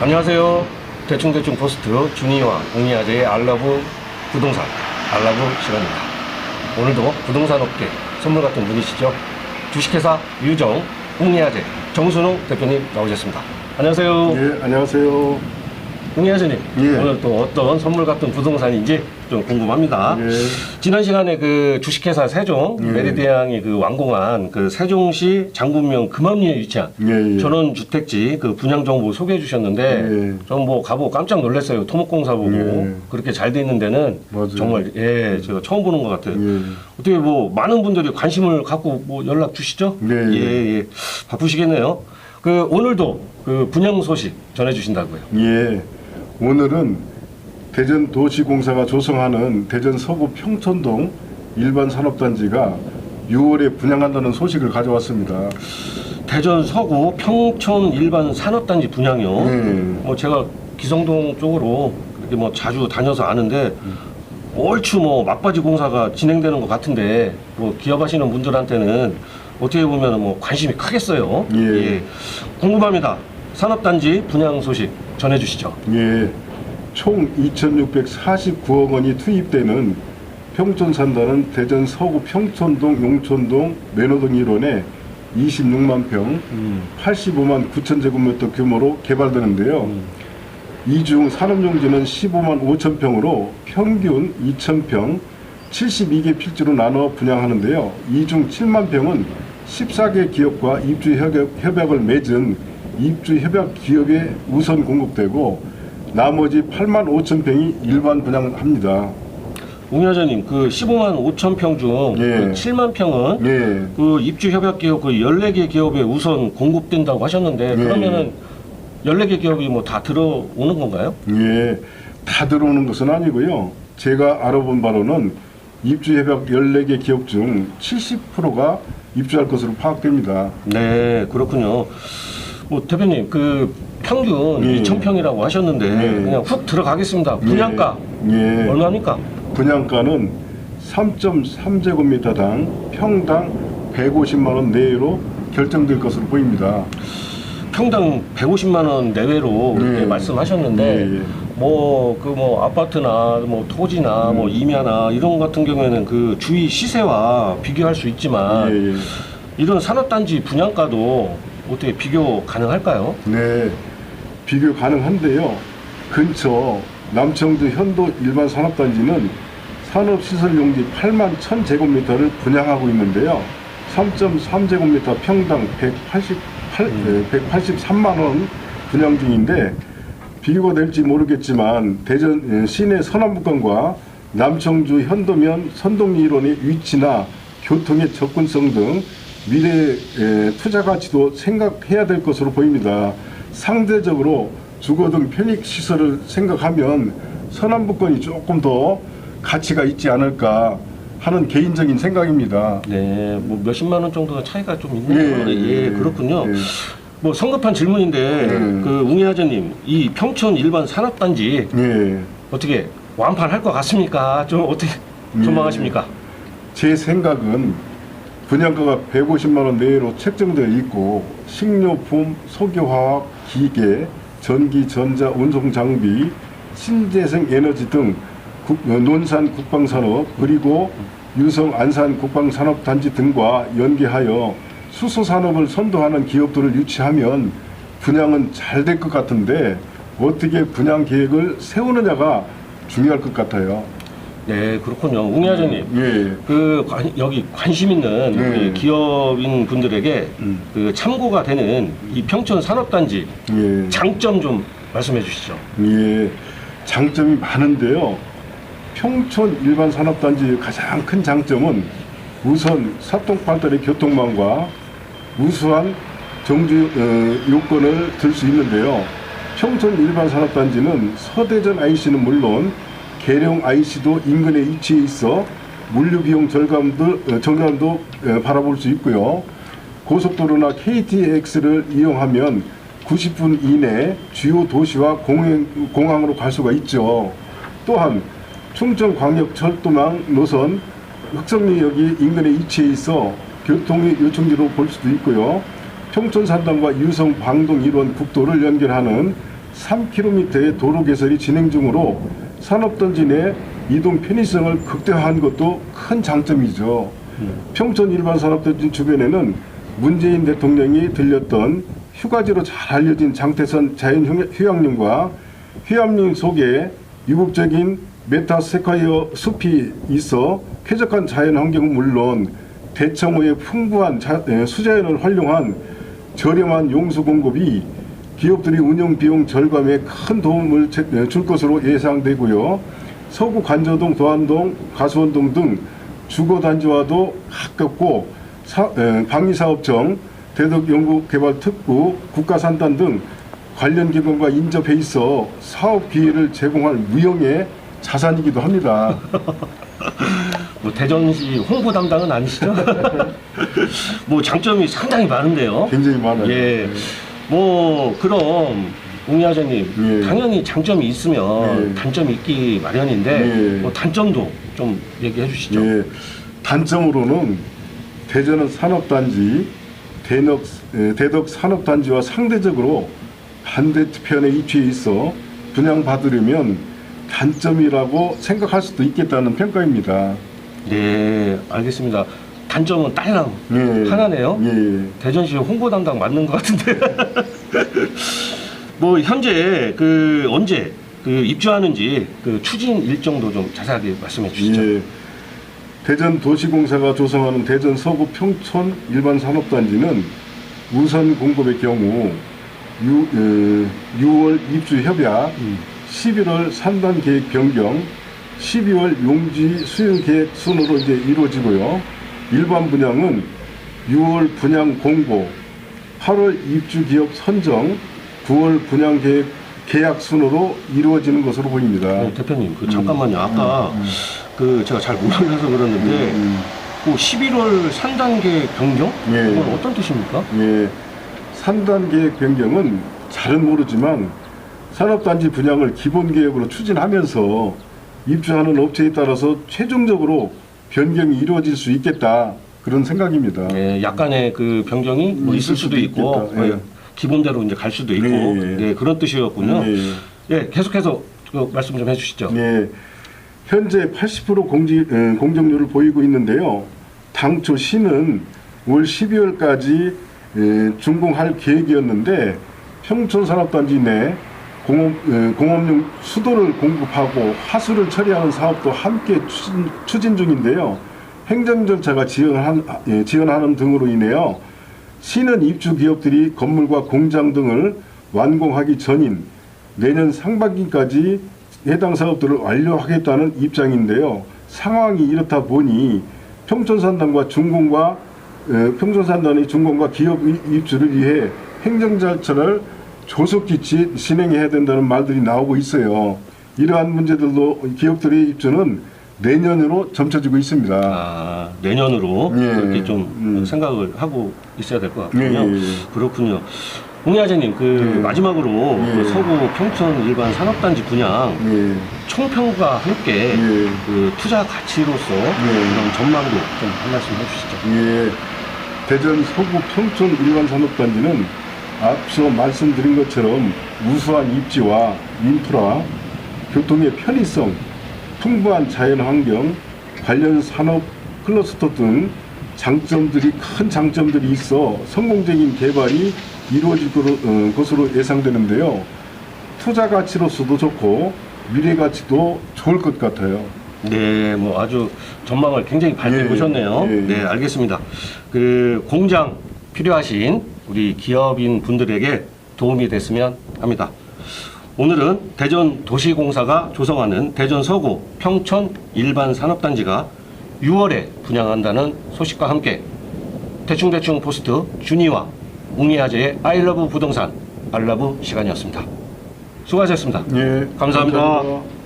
안녕하세요. 대충대충 포스트 준이와 웅이아재의 알라브 부동산 알라브 시간입니다. 오늘도 부동산 업계 선물 같은 분이시죠. 주식회사 유정 웅이아재 정순웅 대표님 나오셨습니다. 안녕하세요. 예, 안녕하세요. 웅이아재님, 예. 오늘 또 어떤 선물 같은 부동산인지 좀 궁금합니다. 예. 지난 시간에 그 주식회사 세종 예. 메리대항이 그 완공한 그 세종시 장군명 금암리에 위치한 예, 예. 전원주택지 그 분양 정보 소개해 주셨는데 예. 저는 뭐 가보고 깜짝 놀랐어요. 토목공사 보고 예. 그렇게 잘 돼 있는 데는 맞아요. 정말 제가 처음 보는 것 같아요. 예. 어떻게 뭐 많은 분들이 관심을 갖고 뭐 연락 주시죠? 네. 예. 바쁘시겠네요. 그 오늘도 그 분양 소식 전해 주신다고요. 예. 오늘은 대전도시공사가 조성하는 대전 서구 평촌동 일반 산업단지가 6월에 분양한다는 소식을 가져왔습니다. 대전 서구 평촌 일반 산업단지 분양이요. 네. 뭐 제가 기성동 쪽으로 그렇게 뭐 자주 다녀서 아는데 얼추 뭐 막바지 공사가 진행되는 것 같은데 뭐 기업하시는 분들한테는 어떻게 보면 뭐 관심이 크겠어요. 예. 궁금합니다. 산업단지 분양 소식 전해주시죠. 예. 총 2,649억 원이 투입되는 평촌 산다는 대전 서구 평촌동, 용촌동, 매너동 일원에 26만 평, 85만 9천 제곱미터 규모로 개발되는데요. 이 중 산업용지는 15만 5천 평으로 평균 2,000평, 72개 필지로 나눠 분양하는데요. 이 중 7만 평은 14개 기업과 입주 협약을 맺은 입주 협약 기업에 우선 공급되고 나머지 8만 5천 평이 일반 분양합니다. 웅여자님, 그 15만 5천 평 중 예. 그 7만 평은 예. 그 입주 협약 기업 그 14개 기업에 우선 공급된다고 하셨는데 예. 그러면은 14개 기업이 뭐 다 들어오는 건가요? 예, 다 들어오는 것은 아니고요. 제가 알아본 바로는 입주협약 14개 기업 중 70%가 입주할 것으로 파악됩니다. 네, 그렇군요. 뭐 대표님, 그 평균 예. 2,000평이라고 하셨는데 예. 그냥 훅 들어가겠습니다. 분양가 예. 얼마입니까? 분양가는 3.3제곱미터당 평당 150만 원 내외로 결정될 것으로 보입니다. 평당 150만 원 내외로 그렇게 예. 말씀하셨는데 예, 예. 뭐 아파트나 뭐 토지나 뭐 임야나 이런 것 같은 경우에는 그 주위 시세와 비교할 수 있지만 예, 예. 이런 산업단지 분양가도 어떻게 비교 가능할까요? 네, 비교 가능한데요. 근처 남청주 현도 일반 산업단지는 산업시설용지 8만 1,000제곱미터를 분양하고 있는데요. 3.3제곱미터 평당 183만 원 분양 중인데 비교가 될지 모르겠지만 대전 시내 서남북간과 남청주 현도면 선동리 일원의 위치나 교통의 접근성 등 미래 투자 가치도 생각해야 될 것으로 보입니다. 상대적으로 주거 등 편익 시설을 생각하면 서남북간이 조금 더 가치가 있지 않을까 하는 개인적인 생각입니다. 네, 뭐 몇십만 원 정도가 차이가 좀 있네요. 예, 그렇군요. 예. 뭐 성급한 질문인데 그 웅이하재님, 이 평촌 일반 산업단지 예. 어떻게 완판할 것 같습니까? 좀 어떻게 전망하십니까? 제 생각은 분양가가 150만 원 내외로 책정되어 있고 식료품, 석유화학, 기계, 전기, 전자, 운송 장비, 신재생 에너지 등 논산 국방산업 그리고 유성 안산 국방산업단지 등과 연계하여 수소산업을 선도하는 기업들을 유치하면 분양은 잘 될 것 같은데 어떻게 분양 계획을 세우느냐가 중요할 것 같아요. 네, 그렇군요. 웅이하재님, 예. 그 여기 관심 있는 그 기업인 분들에게 그 참고가 되는 이 평촌 산업단지 예. 장점 좀 말씀해 주시죠. 예. 장점이 많은데요. 평촌 일반 산업단지의 가장 큰 장점은 우선 사통팔달의 교통망과 우수한 정주 요건을 들 수 있는데요. 평촌 일반 산업단지는 서대전 IC는 물론 계룡 IC도 인근에 위치해 있어 물류 비용 절감도 바라볼 수 있고요. 고속도로나 KTX를 이용하면 90분 이내 주요 도시와 공항으로 갈 수가 있죠. 또한 충청광역철도망 노선 흑성리역이 인근에 위치해 있어 교통의 요충지로 볼 수도 있고요. 평촌 산단과 유성 방동 일원 국도를 연결하는 3km의 도로 개설이 진행 중으로 산업단지 내 이동 편의성을 극대화한 것도 큰 장점이죠. 평촌 일반 산업단지 주변에는 문재인 대통령이 들렸던 휴가지로 잘 알려진 장태선 자연휴양림과 휴양림 속에 이국적인 메타세콰이어 숲이 있어 쾌적한 자연환경은 물론 대청호의 풍부한 수자연을 활용한 저렴한 용수 공급이 기업들이 운영 비용 절감에 큰 도움을 줄 것으로 예상되고요. 서구 관저동, 도안동, 가수원동 등 주거단지와도 가깝고 방위사업청, 대덕연구개발특구, 국가산단 등 관련 기관과 인접해 있어 사업 기회를 제공할 무형의 자산이기도 합니다. 뭐 대전시 홍보 담당은 아니시죠? 뭐 장점이 상당히 많은데요. 굉장히 많아요. 예. 뭐 그럼 웅이아저님 예. 당연히 장점이 있으면 예. 단점이 있기 마련인데 예. 뭐 단점도 좀 얘기해 주시죠. 예, 단점으로는 대전은 산업단지, 대덕 산업단지와 상대적으로 반대편에 위치해 있어 분양받으려면 단점이라고 생각할 수도 있겠다는 평가입니다. 네, 알겠습니다. 단점은 딸랑 예. 하나네요. 예. 대전시 홍보 담당 맞는 것 같은데. 뭐 현재 그 언제 그 입주하는지 그 추진 일정도 좀 자세하게 말씀해 주시죠. 예. 대전 도시공사가 조성하는 대전 서구 평촌 일반 산업단지는 우선 공급의 경우 6월 입주 협약, 11월 산단 계획 변경, 12월 용지 수용 계획 순으로 이제 이루어지고요. 일반 분양은 6월 분양 공고, 8월 입주 기업 선정, 9월 분양 계약 순으로 이루어지는 것으로 보입니다. 대표님, 그 잠깐만요. 아까 그 제가 잘 몰라서 그러는데 그 11월 산단계 변경? 예. 그건 어떤 뜻입니까? 예, 3단 계획 변경은 잘은 모르지만 산업단지 분양을 기본 계획으로 추진하면서 입주하는 업체에 따라서 최종적으로 변경이 이루어질 수 있겠다, 그런 생각입니다. 예, 약간의 그 변경이 뭐 있을 수도 있고 있겠다. 예. 기본대로 이제 갈 수도 있고 예. 그런 뜻이었군요. 예. 예, 계속해서 그 말씀 좀 해주시죠. 예, 현재 80% 공정률을 보이고 있는데요. 당초 시는 올 12월까지 준공할 계획이었는데 평촌산업단지 내 공업용 수도를 공급하고 하수를 처리하는 사업도 함께 추진 중인데요. 행정 절차가 지연하는 등으로 인해요. 시는 입주 기업들이 건물과 공장 등을 완공하기 전인 내년 상반기까지 해당 사업들을 완료하겠다는 입장인데요. 상황이 이렇다 보니 평촌산단이 준공과 기업 입주를 위해 행정 절차를 조속히 진행해야 된다는 말들이 나오고 있어요. 이러한 문제들도 기업들의 입주는 내년으로 점쳐지고 있습니다. 아, 내년으로 예. 그렇게 좀 생각을 하고 있어야 될 것 같군요. 예. 그렇군요. 홍야재님, 그 예. 마지막으로 예. 그 서구 평촌 일반 산업단지 분양 예. 총평과 함께 예. 그 투자 가치로서 그런 전망도 좀 한 말씀 해주시죠. 예, 대전 서구 평촌 일반 산업단지는 앞서 말씀드린 것처럼 우수한 입지와 인프라, 교통의 편의성, 풍부한 자연환경, 관련 산업 클러스터 등 큰 장점들이 있어 성공적인 개발이 이루어질 것으로 예상되는데요. 투자 가치로서도 좋고 미래 가치도 좋을 것 같아요. 네, 뭐 아주 전망을 굉장히 밝게 예. 보셨네요. 예. 네, 알겠습니다. 그 공장 필요하신 우리 기업인 분들에게 도움이 됐으면 합니다. 오늘은 대전 도시공사가 조성하는 대전 서구 평촌 일반 산업단지가 6월에 분양한다는 소식과 함께 대충대충 포스트 준이와 웅이아재의 아이러브 부동산 알라브 시간이었습니다. 수고하셨습니다. 예, 감사합니다. 감사합니다.